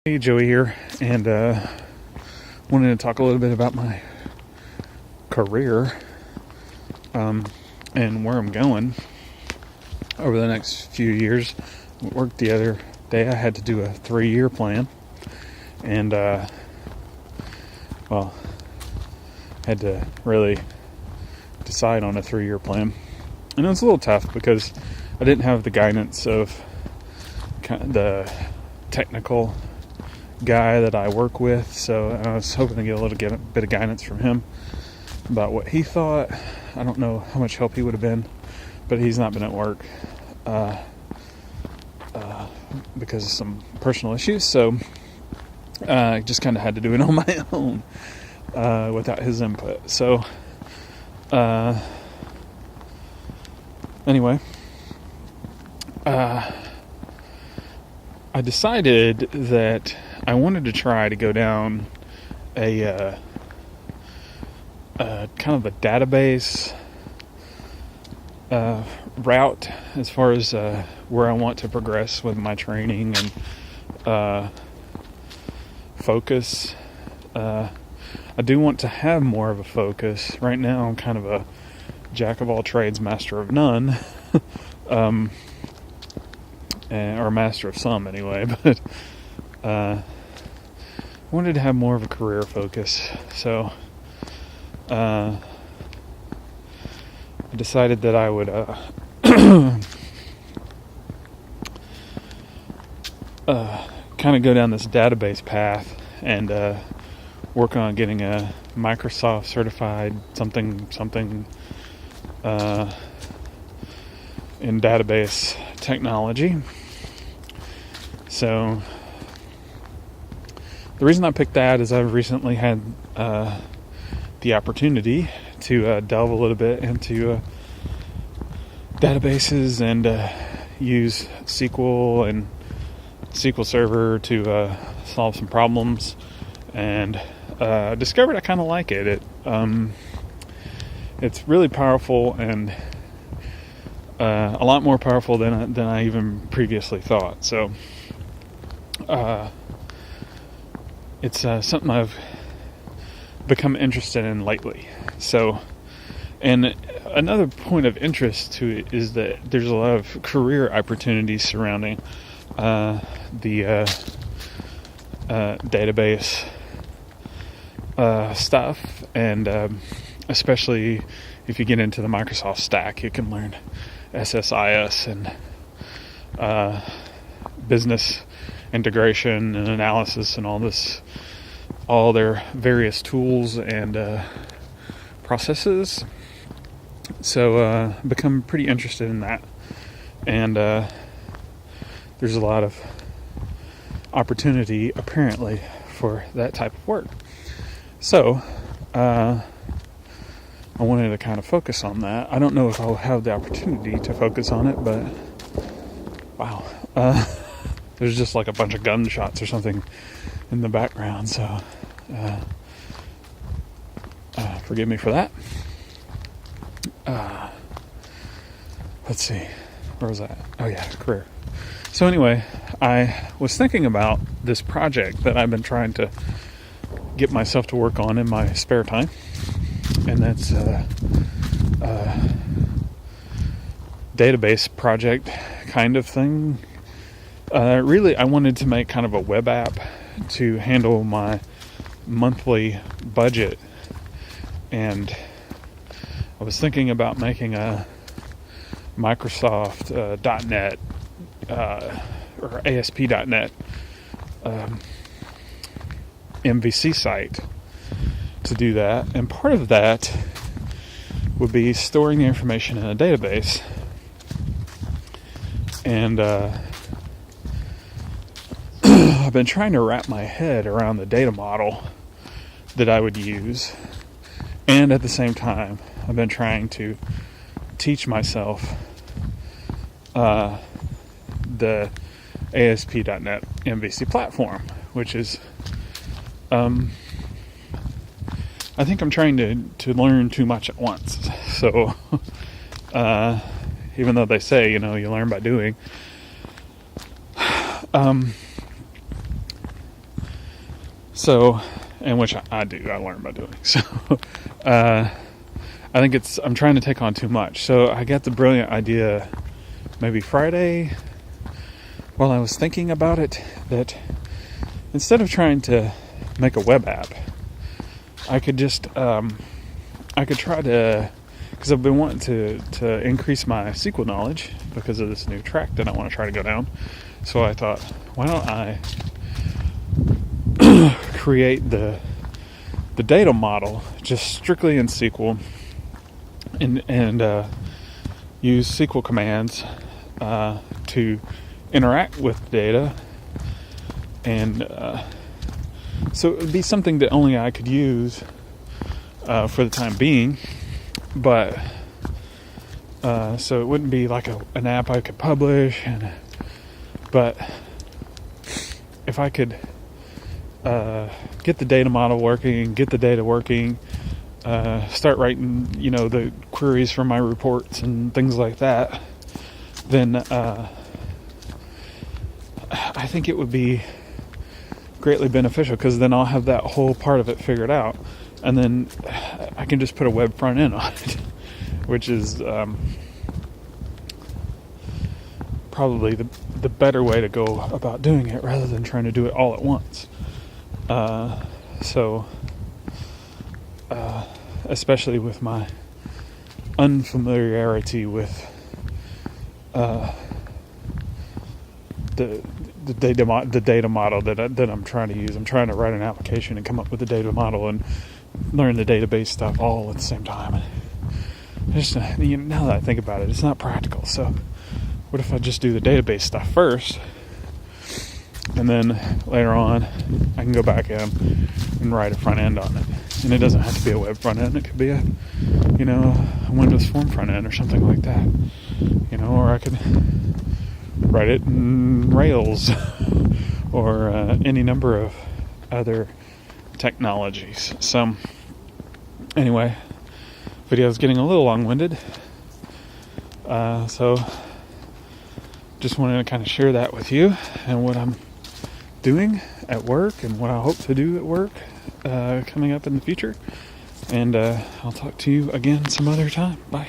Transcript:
Hey, Joey here, and wanted to talk a little bit about my career and where I'm going over the next few years. At work the other day, I had to do a 3-year plan, and had to really decide on a 3-year plan, and it was a little tough because I didn't have the guidance of the technical guy that I work with, so I was hoping to get a bit of guidance from him about what he thought. I don't know how much help he would have been, but he's not been at work because of some personal issues, so I just kind of had to do it on my own without his input. So anyway, I decided that I wanted to try to go down a kind of a database route as far as where I want to progress with my training and focus. I do want to have more of a focus. Right now I'm kind of a jack of all trades, master of none. Or master of some anyway, but I wanted to have more of a career focus, so I decided that I would kind of go down this database path and work on getting a Microsoft certified something in database technology. So the reason I picked that is I've recently had the opportunity to delve a little bit into databases and use SQL and SQL Server to solve some problems, and discovered I kind of like it. It's really powerful and a lot more powerful than I even previously thought. So it's something I've become interested in lately. So, and another point of interest to it is that there's a lot of career opportunities surrounding the database stuff, and especially if you get into the Microsoft stack, you can learn SSIS and business integration and analysis and all their various tools and processes. So become pretty interested in that, and there's a lot of opportunity apparently for that type of work. So I wanted to kind of focus on that. I don't know if I'll have the opportunity to focus on it, but wow, there's just like a bunch of gunshots or something in the background, so forgive me for that. Let's see, where was I? Oh yeah, career. So anyway, I was thinking about this project that I've been trying to get myself to work on in my spare time, and that's database project kind of thing. Really, I wanted to make kind of a web app to handle my monthly budget, and I was thinking about making a Microsoft .NET or ASP.NET MVC site to do that, and part of that would be storing the information in a database, and I've been trying to wrap my head around the data model that I would use, and at the same time I've been trying to teach myself the ASP.NET MVC platform, which is I think I'm trying to learn too much at once. So even though they say, you learn by doing, So, and which I do, I learn by doing. So, I think I'm trying to take on too much. So I got the brilliant idea maybe Friday while I was thinking about it, that instead of trying to make a web app, I could just, I could try to, because I've been wanting to increase my SQL knowledge because of this new track that I want to try to go down. So I thought, why don't I create the data model just strictly in SQL and use SQL commands to interact with data, and so it would be something that only I could use for the time being, but so it wouldn't be like an app I could publish, but if I could get the data model working, get the data working, start writing, the queries for my reports and things like that, then I think it would be greatly beneficial, because then I'll have that whole part of it figured out, and then I can just put a web front end on it, which is probably the better way to go about doing it, rather than trying to do it all at once. Especially with my unfamiliarity with the data model that I'm trying to use. I'm trying to write an application and come up with a data model and learn the database stuff all at the same time. Just now that I think about it, it's not practical. So what if I just do the database stuff first, and then later on I can go back in and write a front end on it? And it doesn't have to be a web front end. It could be a Windows Form front end or something like that. Or I could write it in Rails or any number of other technologies. So anyway, video is getting a little long-winded. So just wanted to kind of share that with you, and what I'm doing at work and what I hope to do at work coming up in the future. And I'll talk to you again some other time. Bye.